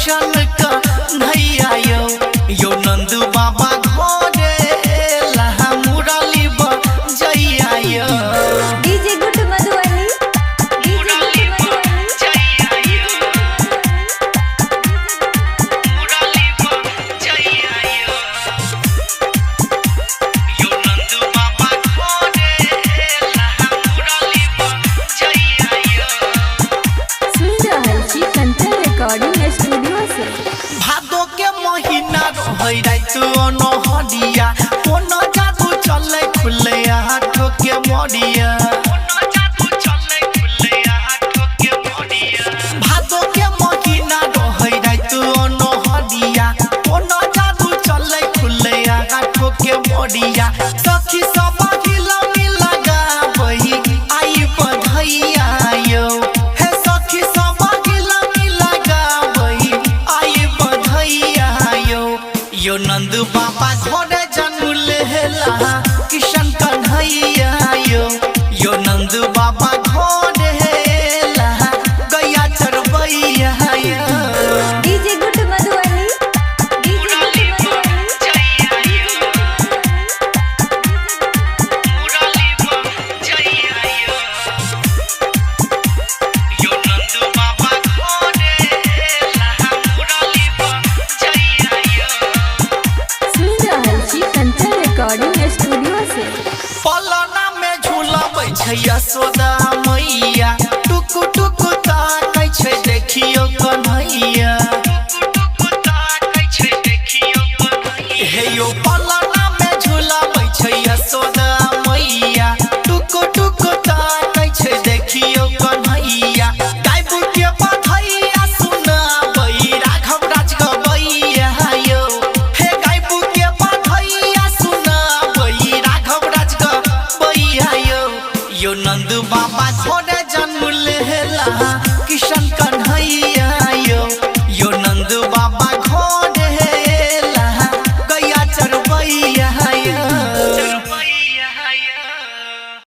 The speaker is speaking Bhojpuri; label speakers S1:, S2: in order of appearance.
S1: किशन कन्हैया यो नंद बाबा घरे लहा मुरली बजैया यो
S2: डीजे गुड मधुबनी मुरली बजैया यो
S1: मुरली बजैया यो नंद बाबा घरे लहा मुरली बजैया यो।
S2: सुन रहल छी कंचन रिकॉर्डिंग स्टूडियो से।
S1: भादो के महीना रहै रात अनहरिया कोनो जादू चले खुले हाथों के मोड़िया भादो के महीना रहै रात अनहरिया कोनो जादू चले खुले हाथों के मोड़िया सखी सब हिला मिला गावही आई बधैया यो हे सखी सब हिला मिला गावही आई बधैया यो नंद बाबा घरे जन्म लेला किशन कन्हैया यो नंद बाबा घरे लहा गैया चरबैया यो
S2: डीजे गुड मधुबनी मुरली बजैया यो
S1: मुरली बजैया यो नंद बाबा घरे लहा मुरली बजैया यो।
S2: सुन रहल छी कंचन रिकॉर्डिंग स्टूडियो से।
S1: पलना में झूलाबै छै यशोदा मैया टुकु टुकु ताकै छै देखियो कन्हैया हे यो पलना में झूलाबै छै यशोदा मैया टुकु टुकु ताकै छै देखियो कन्हैया गायबू के बधैया सुनाबै राघव राज गबैया यो हे गायबू के बधैया सुनाबै राघव राज गबैया यो नंद बाबा घरे जन्म लेला किशन कन्हैया